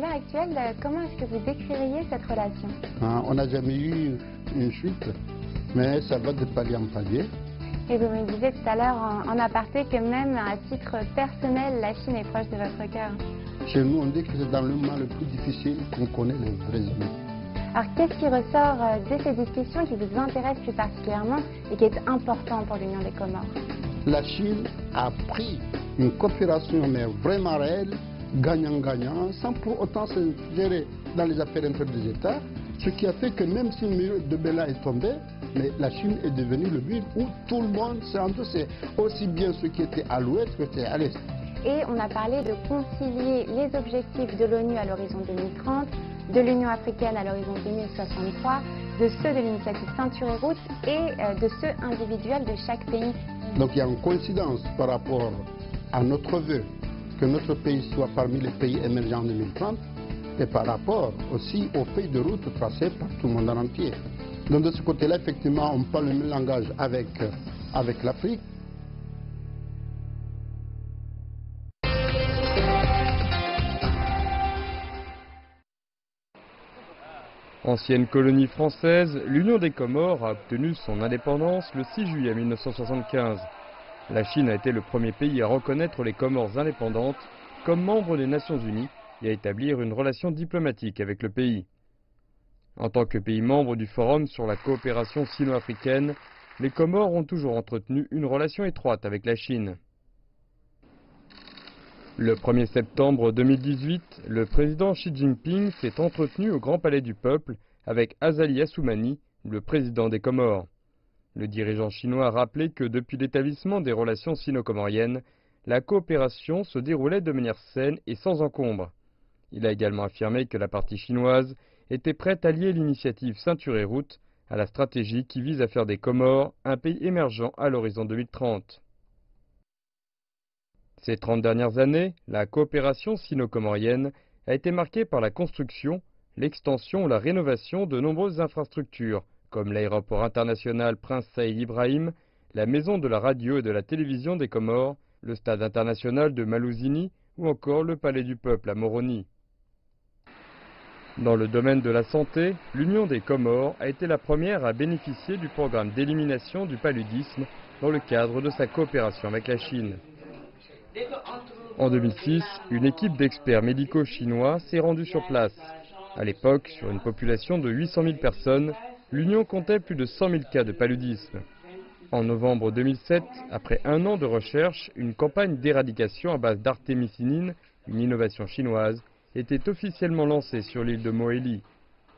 l'heure actuelle, comment est-ce que vous décririez cette relation? On n'a jamais eu une chute, mais ça va de palier en palier. Et vous me disiez tout à l'heure en aparté que même à titre personnel, la Chine est proche de votre cœur. Chez nous, on dit que c'est dans le moment le plus difficile qu'on connaît les vrais ennemis. Alors qu'est-ce qui ressort de ces discussions qui vous intéresse plus particulièrement et qui est important pour l'Union des Comores? La Chine a pris une coopération mais vraiment réelle, gagnant-gagnant, sans pour autant se gérer dans les affaires internes des États, ce qui a fait que même si le mur de Berlin est tombé, mais la Chine est devenue le but où tout le monde s'est endossé, aussi bien ceux qui étaient à l'ouest que ceux qui étaient à l'est. Et on a parlé de concilier les objectifs de l'ONU à l'horizon 2030, de l'Union africaine à l'horizon 2063, de ceux de l'initiative Ceinture et Route et de ceux individuels de chaque pays. Donc il y a une coïncidence par rapport à notre vœu que notre pays soit parmi les pays émergents en 2030 et par rapport aussi aux feuilles de route tracées par tout le monde en entier. Donc de ce côté-là, effectivement, on parle le même langage avec l'Afrique. Ancienne colonie française, l'Union des Comores a obtenu son indépendance le 6 juillet 1975. La Chine a été le premier pays à reconnaître les Comores indépendantes comme membre des Nations Unies et à établir une relation diplomatique avec le pays. En tant que pays membre du Forum sur la coopération sino-africaine, les Comores ont toujours entretenu une relation étroite avec la Chine. Le 1er septembre 2018, le président Xi Jinping s'est entretenu au Grand Palais du Peuple avec Azali Assoumani, le président des Comores. Le dirigeant chinois a rappelé que depuis l'établissement des relations sino-comoriennes, la coopération se déroulait de manière saine et sans encombre. Il a également affirmé que la partie chinoise était prête à lier l'initiative Ceinture et Route à la stratégie qui vise à faire des Comores un pays émergent à l'horizon 2030. Ces 30 dernières années, la coopération sino-comorienne a été marquée par la construction, l'extension ou la rénovation de nombreuses infrastructures, comme l'aéroport international Prince Saïd Ibrahim, la maison de la radio et de la télévision des Comores, le stade international de Malouzini ou encore le palais du peuple à Moroni. Dans le domaine de la santé, l'Union des Comores a été la première à bénéficier du programme d'élimination du paludisme dans le cadre de sa coopération avec la Chine. En 2006, une équipe d'experts médicaux chinois s'est rendue sur place. À l'époque, sur une population de 800 000 personnes, l'Union comptait plus de 100 000 cas de paludisme. En novembre 2007, après un an de recherche, une campagne d'éradication à base d'artémisinine, une innovation chinoise, était officiellement lancée sur l'île de Mohéli.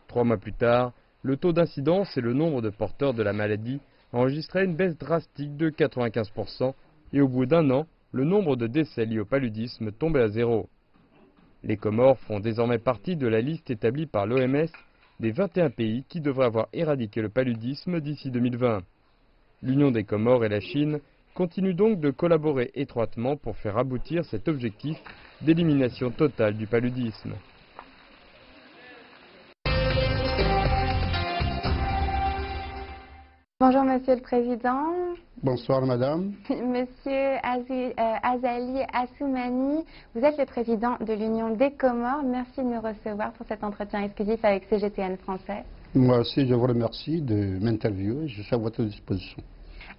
3 mois plus tard, le taux d'incidence et le nombre de porteurs de la maladie enregistraient une baisse drastique de 95% et au bout d'un an, le nombre de décès liés au paludisme tombait à zéro. Les Comores font désormais partie de la liste établie par l'OMS des 21 pays qui devraient avoir éradiqué le paludisme d'ici 2020. L'Union des Comores et la Chine continuent donc de collaborer étroitement pour faire aboutir cet objectif d'élimination totale du paludisme. Bonjour Monsieur le Président. Bonsoir Madame. Monsieur Azali Assoumani, vous êtes le président de l'Union des Comores. Merci de nous recevoir pour cet entretien exclusif avec CGTN Français. Moi aussi, je vous remercie de m'interviewer. Je suis à votre disposition.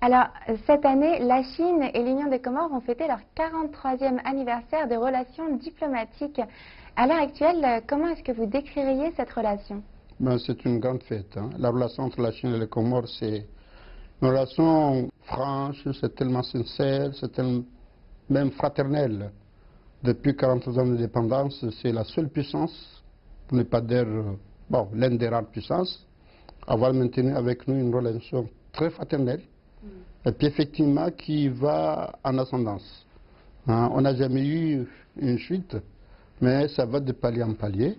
Alors, cette année, la Chine et l'Union des Comores ont fêté leur 43e anniversaire de relations diplomatiques. À l'heure actuelle, comment est-ce que vous décririez cette relation? C'est une grande fête. La relation entre la Chine et les Comores, c'est une relation franche, c'est tellement sincère, c'est même fraternelle. Depuis 43 ans d'indépendance, c'est la seule puissance, pour ne pas dire l'une des rares puissances, à avoir maintenu avec nous une relation très fraternelle. Et puis effectivement qui va en ascendance. On n'a jamais eu une chute, mais ça va de palier en palier.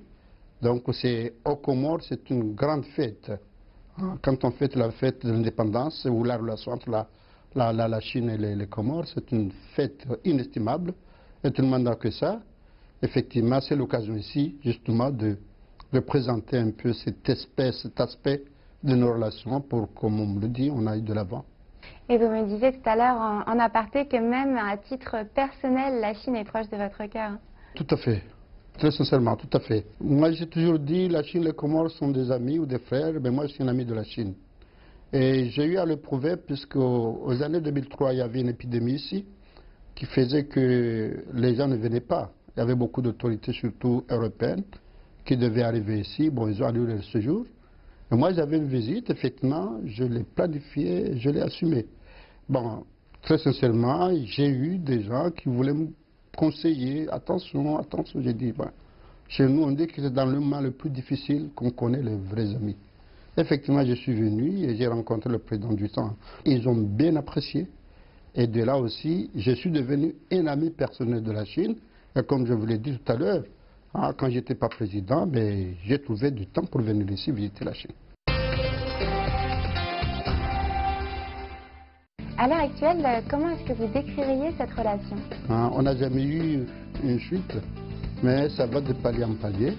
Donc aux Comores, c'est une grande fête. Quand on fête la fête de l'indépendance ou la relation entre la Chine et les Comores, c'est une fête inestimable. Et tout le monde n'a que ça. Effectivement, c'est l'occasion ici, justement, de présenter un peu cet aspect de nos relations pour, comme on me le dit, on aille de l'avant. Et vous me disiez tout à l'heure en aparté que même à titre personnel, la Chine est proche de votre cœur. Tout à fait. Très sincèrement, tout à fait. Moi, j'ai toujours dit la Chine et les Comores sont des amis ou des frères. Mais moi, je suis un ami de la Chine. Et j'ai eu à le prouver puisque aux années 2003, il y avait une épidémie ici qui faisait que les gens ne venaient pas. Il y avait beaucoup d'autorités, surtout européennes, qui devaient arriver ici. Bon, ils ont annulé le séjour. Et moi, j'avais une visite, effectivement, je l'ai planifiée, je l'ai assumée. Bon, très sincèrement, j'ai eu des gens qui voulaient me conseiller. Attention, attention, j'ai dit, ben, chez nous, on dit que c'est dans le moment le plus difficile qu'on connaît les vrais amis. Effectivement, je suis venu et j'ai rencontré le président du temps. Ils ont bien apprécié. Et de là aussi, je suis devenu un ami personnel de la Chine. Et comme je vous l'ai dit tout à l'heure, quand je n'étais pas président, ben, j'ai trouvé du temps pour venir ici visiter la Chine. À l'heure actuelle, comment est-ce que vous décririez cette relation? On n'a jamais eu une chute, mais ça va de palier en palier.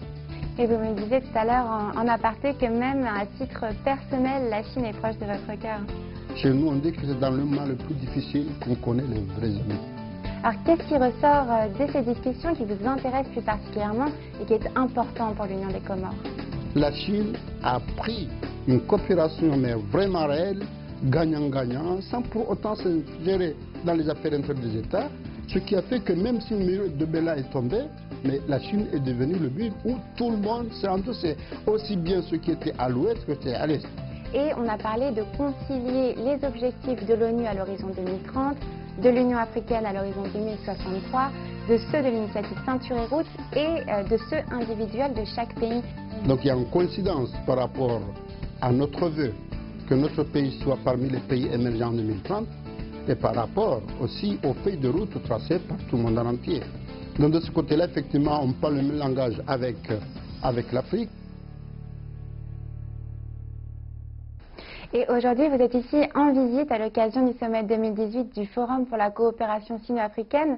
Et vous me disiez tout à l'heure en aparté que même à titre personnel, la Chine est proche de votre cœur. Chez nous, on dit que c'est dans le moment le plus difficile qu'on connaît les vrais amis. Alors qu'est-ce qui ressort de ces discussions qui vous intéresse plus particulièrement et qui est important pour l'Union des Comores? La Chine a pris une coopération mais vraiment réelle, gagnant-gagnant, sans pour autant se gérer dans les affaires internes des États, ce qui a fait que même si le mur de Berlin est tombé, mais la Chine est devenue le mur où tout le monde s'est endossé, aussi bien ceux qui étaient à l'ouest que ceux qui étaient à l'est. Et on a parlé de concilier les objectifs de l'ONU à l'horizon 2030, de l'Union africaine à l'horizon 2063, de ceux de l'initiative Ceinture et Route et de ceux individuels de chaque pays. Donc il y a une coïncidence par rapport à notre vœu que notre pays soit parmi les pays émergents en 2030 et par rapport aussi aux feuilles de route tracées par tout le monde en entier. Donc de ce côté-là, effectivement, on parle le même langage avec l'Afrique. Et aujourd'hui, vous êtes ici en visite à l'occasion du sommet 2018 du Forum pour la coopération sino-africaine.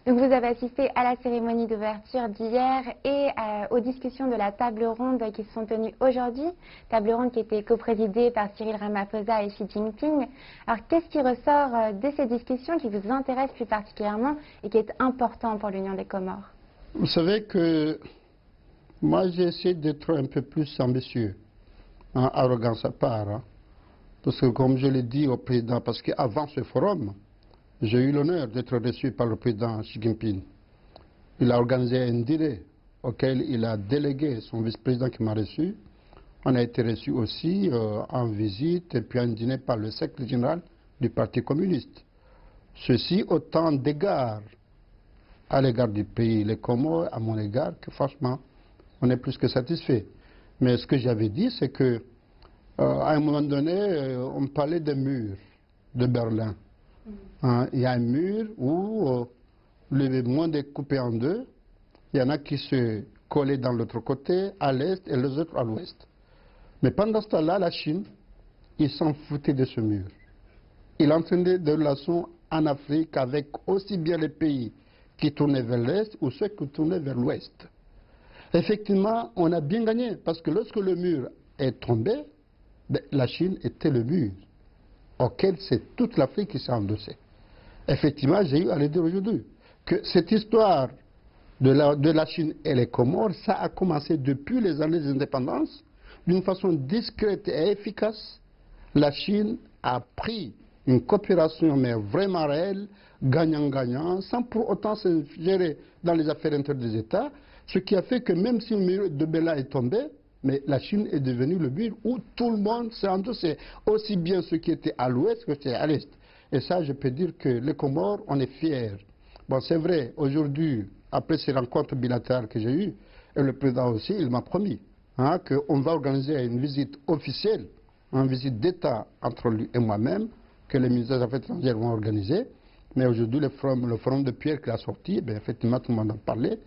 Donc vous avez assisté à la cérémonie d'ouverture d'hier et aux discussions de la table ronde qui se sont tenues aujourd'hui. Table ronde qui était coprésidée par Cyril Ramaphosa et Xi Jinping. Alors qu'est-ce qui ressort de ces discussions qui vous intéresse plus particulièrement et qui est important pour l'Union des Comores? Vous savez que moi j'ai essayé d'être un peu plus ambitieux, arrogance à part. Parce que comme je l'ai dit au président, parce qu'avant ce forum, j'ai eu l'honneur d'être reçu par le président Xi Jinping. Il a organisé un dîner auquel il a délégué son vice-président qui m'a reçu. On a été reçus aussi en visite et puis un dîner par le secrétaire général du Parti communiste. Ceci autant d'égards à l'égard du pays, les Comores, à mon égard, que franchement, on est plus que satisfait. Mais ce que j'avais dit, c'est que à un moment donné, on parlait des murs de Berlin. Il y a un mur où le monde est coupé en deux. Il y en a qui se collaient dans l'autre côté, à l'est, et les autres à l'ouest. Mais pendant ce temps-là, la Chine, ils s'en foutaient de ce mur. Il entraînait des relations en Afrique avec aussi bien les pays qui tournaient vers l'est ou ceux qui tournaient vers l'ouest. Effectivement, on a bien gagné, parce que lorsque le mur est tombé, la Chine était le mur auquel c'est toute l'Afrique qui s'est endossée. Effectivement, j'ai eu à le dire aujourd'hui que cette histoire de la Chine et les Comores, ça a commencé depuis les années d'indépendance, d'une façon discrète et efficace. La Chine a pris une coopération, mais vraiment réelle, gagnant-gagnant, sans pour autant se gérer dans les affaires internes des États, ce qui a fait que même si le mur de Berlin est tombé, mais la Chine est devenue le mur où tout le monde s'est endossé, aussi bien ceux qui étaient à l'ouest que ceux qui étaient à l'est. Et ça, je peux dire que les Comores, on est fiers. Bon, c'est vrai, aujourd'hui, après ces rencontres bilatérales que j'ai eues, et le président aussi, il m'a promis qu'on va organiser une visite officielle, une visite d'État entre lui et moi-même, que les ministères des Affaires étrangères vont organiser. Mais aujourd'hui, le forum de Pierre qui a sorti, bien, effectivement, tout le monde en parlait,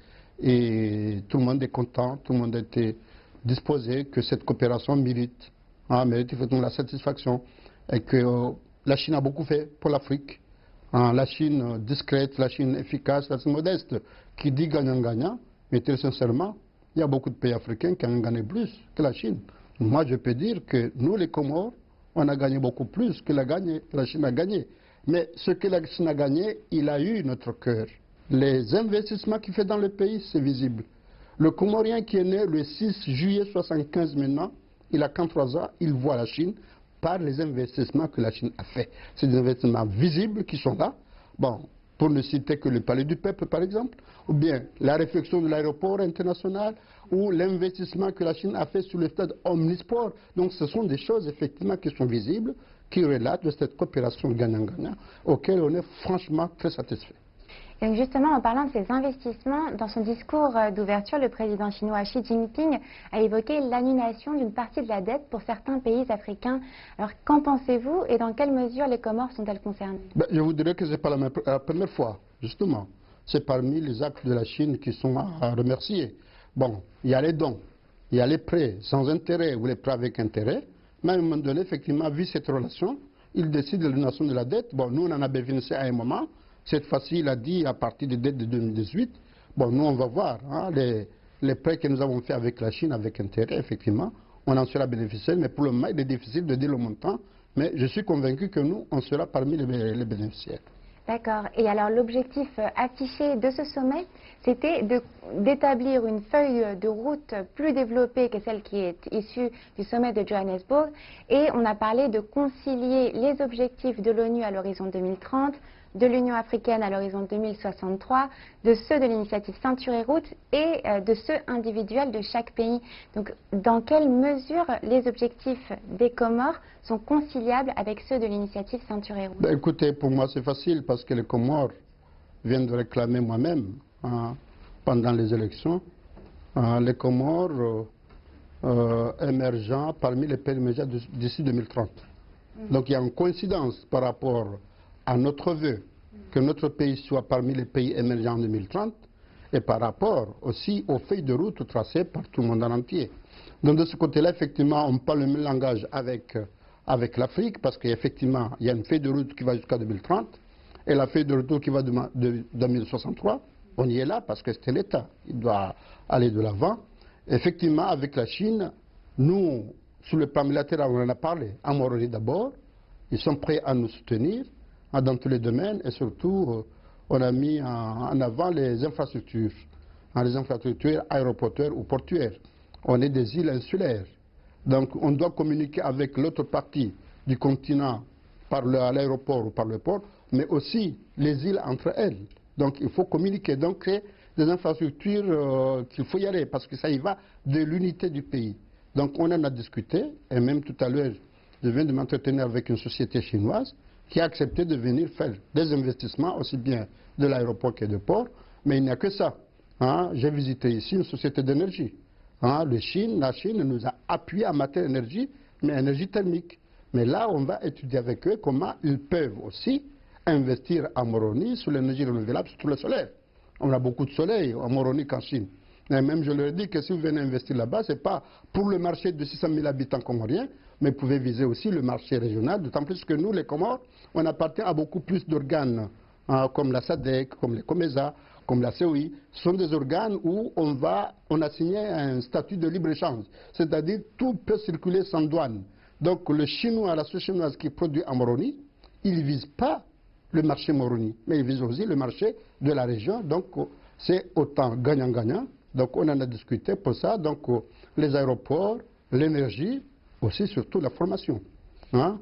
et tout le monde est content, tout le monde a été disposé que cette coopération mérite effectivement la satisfaction et que la Chine a beaucoup fait pour l'Afrique. La Chine discrète, la Chine efficace, la Chine modeste, qui dit gagnant-gagnant, mais très sincèrement, il y a beaucoup de pays africains qui ont gagné plus que la Chine. Moi, je peux dire que nous, les Comores, on a gagné beaucoup plus que la Chine a gagné. Mais ce que la Chine a gagné, il a eu notre cœur. Les investissements qu'il fait dans le pays, c'est visible. Le Comorien qui est né le 6 juillet 1975 maintenant, il a 43 ans, il voit la Chine par les investissements que la Chine a fait. C'est des investissements visibles qui sont là. Bon, pour ne citer que le Palais du Peuple par exemple, ou bien la réflexion de l'aéroport international, ou l'investissement que la Chine a fait sur le stade Omnisport. Donc ce sont des choses effectivement qui sont visibles, qui relatent de cette coopération gagnant-gagnant, auquel on est franchement très satisfait. Donc justement, en parlant de ces investissements, dans son discours d'ouverture, le président chinois Xi Jinping a évoqué l'annulation d'une partie de la dette pour certains pays africains. Alors qu'en pensez-vous et dans quelle mesure les Comores sont-elles concernées? Je vous dirais que ce n'est pas la première fois, justement. C'est parmi les actes de la Chine qui sont à remercier. Bon, il y a les dons, il y a les prêts sans intérêt ou les prêts avec intérêt, mais à un moment donné, effectivement, vu cette relation, il décide de l'annulation de la dette. Bon, nous, on en a bénéficié à un moment. Cette fois-ci, il a dit à partir des dettes de 2018, bon, nous, on va voir hein, les prêts que nous avons faits avec la Chine, avec intérêt, effectivement, on en sera bénéficiaire, mais pour le moment, il est difficile de dire le montant, mais je suis convaincu que nous, on sera parmi les bénéficiaires. D'accord. Et alors l'objectif affiché de ce sommet, c'était d'établir une feuille de route plus développée que celle qui est issue du sommet de Johannesburg. Et on a parlé de concilier les objectifs de l'ONU à l'horizon 2030, de l'Union africaine à l'horizon 2063, de ceux de l'initiative Ceinture et Route et de ceux individuels de chaque pays. Donc, dans quelle mesure les objectifs des Comores sont conciliables avec ceux de l'initiative Ceinture et Route? Écoutez, pour moi c'est facile parce que les Comores viennent de réclamer moi-même pendant les élections les Comores émergents parmi les pays émergents d'ici 2030. Donc il y a une coïncidence par rapport à notre vœu que notre pays soit parmi les pays émergents en 2030 et par rapport aussi aux feuilles de route tracées par tout le monde en entier. Donc de ce côté-là, effectivement, on parle le même langage avec l'Afrique parce qu'effectivement, il y a une feuille de route qui va jusqu'à 2030 et la feuille de route qui va de 2063, on y est là parce que c'était l'État. Il doit aller de l'avant. Effectivement, avec la Chine, nous, sur le plan militaire, on en a parlé. À Moroni d'abord, ils sont prêts à nous soutenir dans tous les domaines et surtout on a mis en avant les infrastructures aéroportuaires ou portuaires. On est des îles insulaires, donc on doit communiquer avec l'autre partie du continent par l'aéroport ou par le port, mais aussi les îles entre elles. Donc il faut communiquer, donc créer des infrastructures qu'il faut y aller parce que ça y va de l'unité du pays. Donc on en a discuté et même tout à l'heure je viens de m'entretenir avec une société chinoise qui a accepté de venir faire des investissements, aussi bien de l'aéroport que de port. Mais il n'y a que ça. Hein. J'ai visité ici une société d'énergie. Hein. La Chine nous a appuyé en matière d'énergie, mais énergie thermique. Mais là, on va étudier avec eux comment ils peuvent aussi investir à Moroni sur l'énergie renouvelable, sur le solaire. On a beaucoup de soleil à Moroni qu'en Chine. Et même je leur ai dit que si vous venez investir là-bas, ce n'est pas pour le marché de 600 000 habitants comoriens, mais vous pouvez viser aussi le marché régional, d'autant plus que nous, les Comores, on appartient à beaucoup plus d'organes, comme la SADC, comme les COMESA, comme la COI. Ce sont des organes où on a signé un statut de libre-échange, c'est-à-dire tout peut circuler sans douane. Donc le Chinois, la société chinoise qui produit à Moroni, il ne vise pas le marché Moroni, mais il vise aussi le marché de la région, donc c'est autant gagnant-gagnant. Donc on en a discuté pour ça, donc les aéroports, l'énergie, aussi surtout la formation. Hein?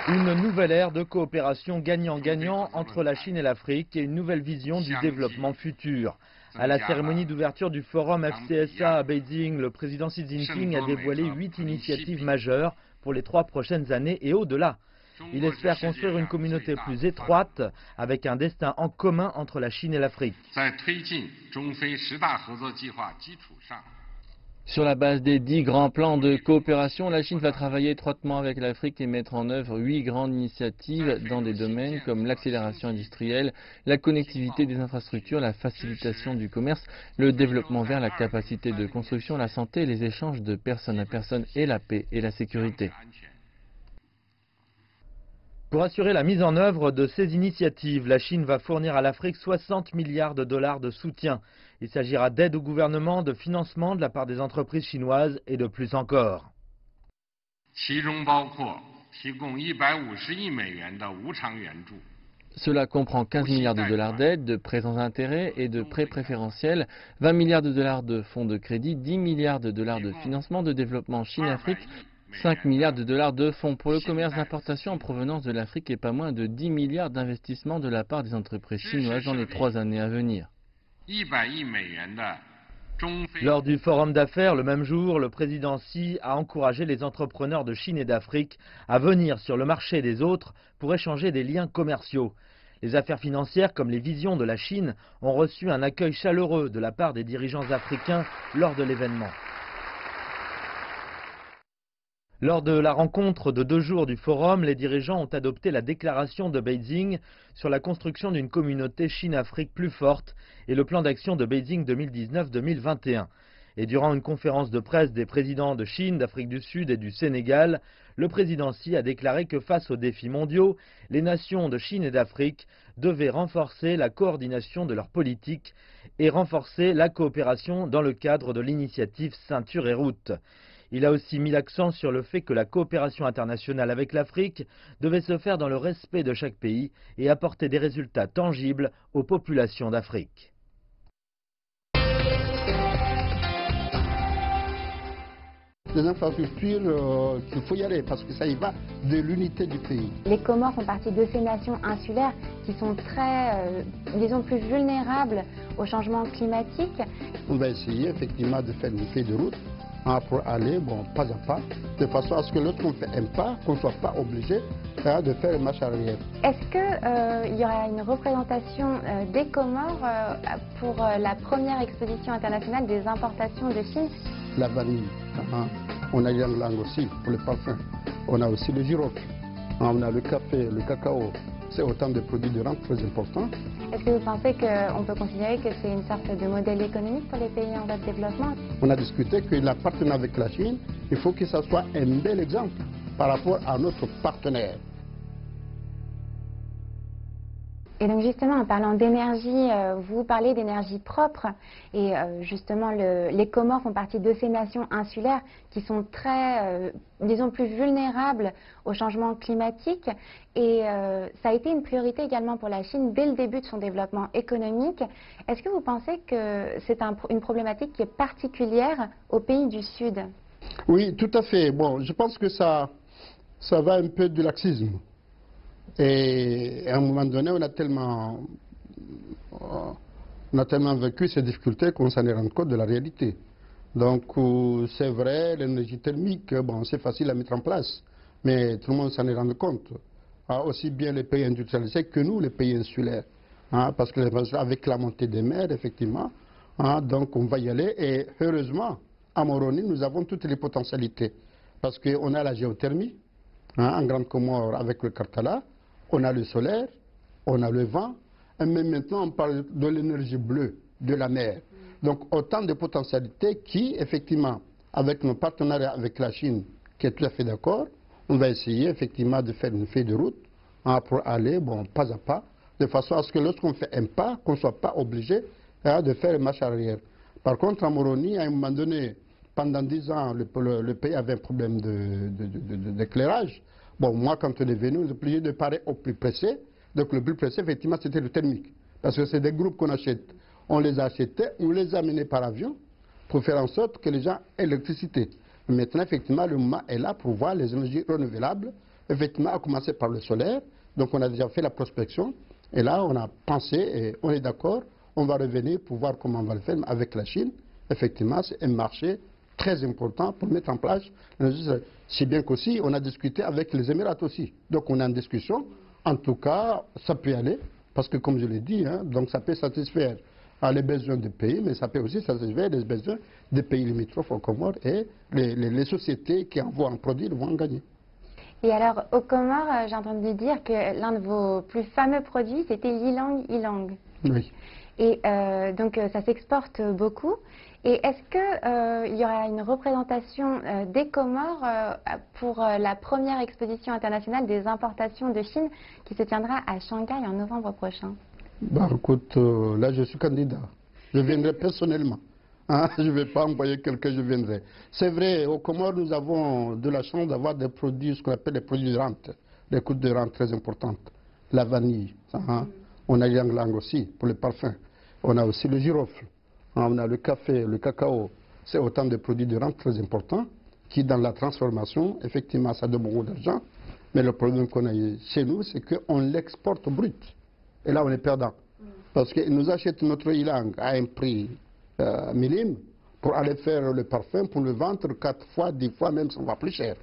Une nouvelle ère de coopération gagnant-gagnant entre la Chine et l'Afrique et une nouvelle vision du développement futur. À la cérémonie d'ouverture du forum FCSA à Beijing, le président Xi Jinping a dévoilé 8 initiatives majeures pour les 3 prochaines années et au-delà. Il espère construire une communauté plus étroite avec un destin en commun entre la Chine et l'Afrique. Sur la base des 10 grands plans de coopération, la Chine va travailler étroitement avec l'Afrique et mettre en œuvre 8 grandes initiatives dans des domaines comme l'accélération industrielle, la connectivité des infrastructures, la facilitation du commerce, le développement vert, la capacité de construction, la santé, les échanges de personne à personne et la paix et la sécurité. Pour assurer la mise en œuvre de ces initiatives, la Chine va fournir à l'Afrique 60 milliards de dollars de soutien. Il s'agira d'aide au gouvernement, de financement de la part des entreprises chinoises et de plus encore. Cela comprend 15 milliards de dollars d'aides, de prêts sans intérêt et de prêts préférentiels, 20 milliards de dollars de fonds de crédit, 10 milliards de dollars de financement de développement Chine-Afrique, 5 milliards de dollars de fonds pour le commerce d'importation en provenance de l'Afrique et pas moins de 10 milliards d'investissements de la part des entreprises chinoises dans les 3 années à venir. Lors du forum d'affaires le même jour, le président Xi a encouragé les entrepreneurs de Chine et d'Afrique à venir sur le marché des autres pour échanger des liens commerciaux. Les affaires financières comme les visions de la Chine ont reçu un accueil chaleureux de la part des dirigeants africains lors de l'événement. Lors de la rencontre de 2 jours du forum, les dirigeants ont adopté la déclaration de Beijing sur la construction d'une communauté Chine-Afrique plus forte et le plan d'action de Beijing 2019-2021. Et durant une conférence de presse des présidents de Chine, d'Afrique du Sud et du Sénégal, le président Xi a déclaré que face aux défis mondiaux, les nations de Chine et d'Afrique devaient renforcer la coordination de leurs politiques et renforcer la coopération dans le cadre de l'initiative Ceinture et Route. Il a aussi mis l'accent sur le fait que la coopération internationale avec l'Afrique devait se faire dans le respect de chaque pays et apporter des résultats tangibles aux populations d'Afrique. Les infrastructures, il faut y aller parce que ça y va de l'unité du pays. Les Comores font partie de ces nations insulaires qui sont très, disons, plus vulnérables au changement climatique. On va essayer effectivement de faire une feuille de route pour aller pas à pas, de façon à ce que lorsqu'on fait un pas, qu'on ne soit pas obligé de faire une marche arrière. Est-ce qu'il y aura une représentation des Comores pour la première exposition internationale des importations de Chine? La vanille, on a l'ylang aussi pour le parfum, on a aussi le girofle, on a le café, le cacao, c'est autant de produits de rente très importants. Est-ce que vous pensez qu'on peut considérer que c'est une sorte de modèle économique pour les pays en voie de développement? On a discuté que la partenariat avec la Chine, il faut que ça soit un bel exemple par rapport à notre partenaire. Et donc justement, en parlant d'énergie, vous parlez d'énergie propre et justement les Comores font partie de ces nations insulaires qui sont très, disons, plus vulnérables au changement climatique et ça a été une priorité également pour la Chine dès le début de son développement économique. Est-ce que vous pensez que c'est une problématique qui est particulière aux pays du Sud? Oui, tout à fait. Bon, je pense que ça va un peu du laxisme. Et à un moment donné, on a tellement vécu ces difficultés qu'on s'en est rendu compte de la réalité. Donc, c'est vrai, l'énergie thermique, c'est facile à mettre en place, mais tout le monde s'en est rendu compte. Aussi bien les pays industrialisés que nous, les pays insulaires. Parce que avec la montée des mers, effectivement, donc on va y aller. Et heureusement, à Moroni, nous avons toutes les potentialités. Parce qu'on a la géothermie, en Grande Comore avec le Karthala. On a le solaire, on a le vent, et même maintenant on parle de l'énergie bleue de la mer. Donc autant de potentialités qui, effectivement, avec nos partenariats avec la Chine, qui est tout à fait d'accord, on va essayer effectivement de faire une feuille de route pour aller pas à pas, de façon à ce que lorsqu'on fait un pas, qu'on ne soit pas obligé de faire une marche arrière. Par contre, en Moroni, à un moment donné, pendant 10 ans, le pays avait un problème d'éclairage. Bon, moi, quand on est venu, on est obligé de parler au plus pressé. Donc, le plus pressé, effectivement, c'était le thermique. Parce que c'est des groupes qu'on achète. On les a achetés, on les a amenés par avion pour faire en sorte que les gens aient l'électricité. Maintenant, effectivement, le moment est là pour voir les énergies renouvelables. Effectivement, à commencer par le solaire. Donc, on a déjà fait la prospection. Et là, on a pensé, et on est d'accord, on va revenir pour voir comment on va le faire avec la Chine. Effectivement, c'est un marché très important pour mettre en place. C'est bien qu'aussi, on a discuté avec les Émirats aussi. Donc on est en discussion. En tout cas, ça peut aller, parce que comme je l'ai dit, donc ça peut satisfaire les besoins du pays, mais ça peut aussi satisfaire les besoins des pays limitrophes aux Comores et les sociétés qui envoient un produit vont en gagner. Et alors, aux Comores, j'ai entendu dire que l'un de vos plus fameux produits, c'était l'ylang ylang. Oui. Et donc ça s'exporte beaucoup. Et est-ce qu'il y aura une représentation des Comores pour la première exposition internationale des importations de Chine qui se tiendra à Shanghai en novembre prochain? Écoute, là je suis candidat. Je viendrai personnellement. Je ne vais pas envoyer quelqu'un, je viendrai. C'est vrai, aux Comores, nous avons de la chance d'avoir des produits, ce qu'on appelle des produits de rente, des coûts de rente très importantes. la vanille. Hein. On a l'ylang-ylang aussi pour les parfums. On a aussi le girofle. Hein. On a le café, le cacao. C'est autant de produits de rente très importants qui, dans la transformation, effectivement, ça donne beaucoup d'argent. Mais le problème qu'on a chez nous, c'est qu'on l'exporte brut. Et là, on est perdant. Parce qu'ils nous achètent notre ylang à un prix minime pour aller faire le parfum, pour le vendre 4 fois, 10 fois, même ça va plus cher.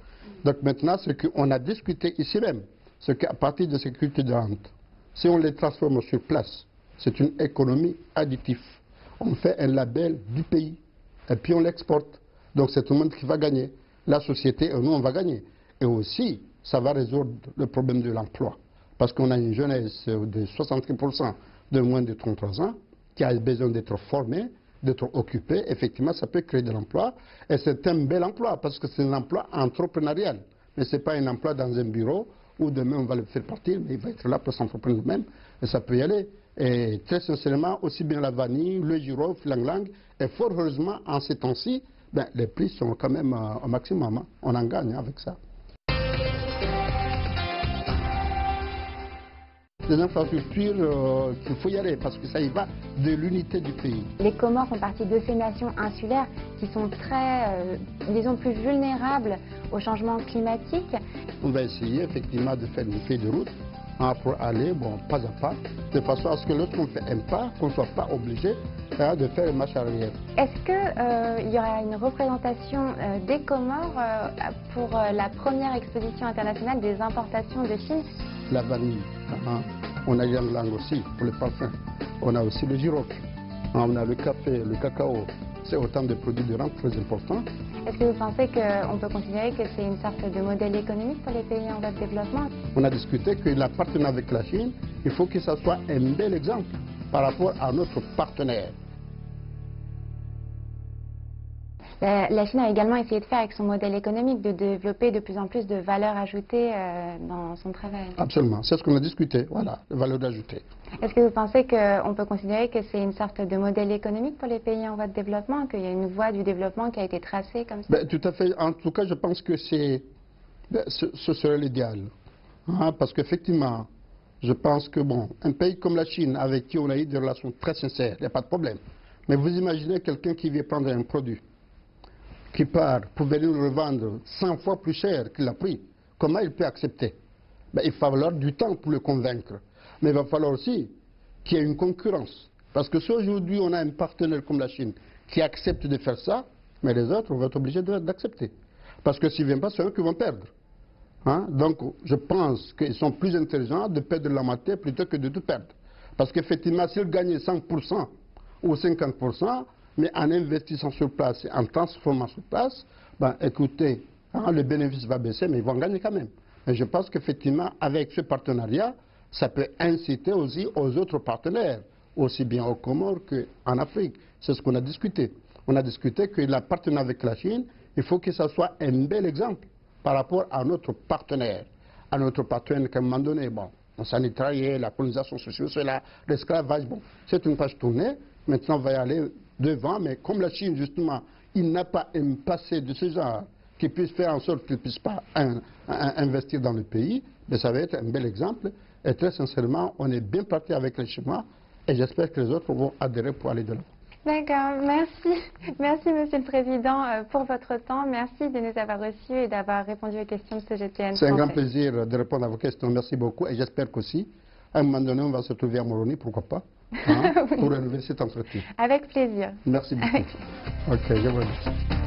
Donc maintenant, ce qu'on a discuté ici même, c'est qu'à partir de ces cultures de rente, si on les transforme sur place, c'est une économie additive. On fait un label du pays et puis on l'exporte. Donc c'est tout le monde qui va gagner. La société et nous, on va gagner. Et aussi, ça va résoudre le problème de l'emploi. Parce qu'on a une jeunesse de 65% de moins de 33 ans qui a besoin d'être formée, d'être occupée. Effectivement, ça peut créer de l'emploi. Et c'est un bel emploi parce que c'est un emploi entrepreneurial. Mais ce n'est pas un emploi dans un bureau où demain on va le faire partir, mais il va être là pour s'entreprendre lui-même. Et ça peut y aller. Et très sincèrement, aussi bien la vanille, le girofle, l'ylang-ylang, et fort heureusement, en ces temps-ci, ben, les prix sont quand même au maximum. Hein. On en gagne avec ça. Des infrastructures qu'il faut y aller parce que ça y va de l'unité du pays. Les Comores font partie de ces nations insulaires qui sont très, disons, plus vulnérables au changement climatique. On va essayer effectivement de faire une feuille de route hein, pour aller pas à pas, de façon à ce que lorsqu'on fait un pas, qu'on ne soit pas obligé hein, de faire une marche arrière. Est-ce qu'il y aura une représentation des Comores pour la première exposition internationale des importations de Chine? La vanille, hein. On a l'ylang-ylang aussi pour les parfums. On a aussi le girofle, hein. On a le café, le cacao. C'est autant de produits de rente très importants. Est-ce que vous pensez qu'on peut considérer que c'est une sorte de modèle économique pour les pays en voie de développement? On a discuté que la partenariat avec la Chine, il faut que ça soit un bel exemple par rapport à notre partenaire. La Chine a également essayé de faire avec son modèle économique, de développer de plus en plus de valeur ajoutée dans son travail. Absolument, c'est ce qu'on a discuté, voilà, de valeur ajoutée. Est-ce que vous pensez qu'on peut considérer que c'est une sorte de modèle économique pour les pays en voie de développement, qu'il y a une voie du développement qui a été tracée comme ça? Ben, tout à fait, en tout cas je pense que ce serait l'idéal. Hein, parce qu'effectivement, je pense que un pays comme la Chine, avec qui on a eu des relations très sincères, il n'y a pas de problème. Mais vous imaginez quelqu'un qui vient prendre un produit, qui part pour venir le revendre 100 fois plus cher qu'il l'a pris, comment il peut accepter? Ben, il va falloir du temps pour le convaincre. Mais il va falloir aussi qu'il y ait une concurrence. Parce que si aujourd'hui on a un partenaire comme la Chine qui accepte de faire ça, mais les autres, on va être obligés d'accepter. Parce que s'ils ne viennent pas, c'est eux qui vont perdre. Hein? Donc je pense qu'ils sont plus intelligents de perdre la moitié plutôt que de tout perdre. Parce qu'effectivement, s'ils gagnent 100% ou 50%, mais en investissant sur place et en transformant sur place, écoutez, hein, le bénéfice va baisser, mais ils vont gagner quand même. Et je pense qu'effectivement, avec ce partenariat, ça peut inciter aussi aux autres partenaires, aussi bien aux Comores qu'en Afrique. C'est ce qu'on a discuté. On a discuté que la partenariat avec la Chine, il faut que ça soit un bel exemple par rapport à notre partenaire. À notre partenaire qu'à un moment donné, on s'en est travaillé, la colonisation sociale, l'esclavage, c'est une page tournée. Maintenant, on va y aller devant, mais comme la Chine, justement, il n'a pas un passé de ce genre qui puisse faire en sorte qu'il ne puisse pas investir dans le pays, mais ça va être un bel exemple. Et très sincèrement, on est bien parti avec les Chinois et j'espère que les autres vont adhérer pour aller de l'avant. D'accord, merci. Merci, Monsieur le Président, pour votre temps. Merci de nous avoir reçus et d'avoir répondu aux questions de ce GTN. C'est un grand plaisir de répondre à vos questions. Merci beaucoup. Et j'espère qu'aussi, à un moment donné, on va se retrouver à Moroni, pourquoi pas, hein, pour renouveler cet entretien. Avec plaisir. Merci beaucoup. Ok, je vous remercie.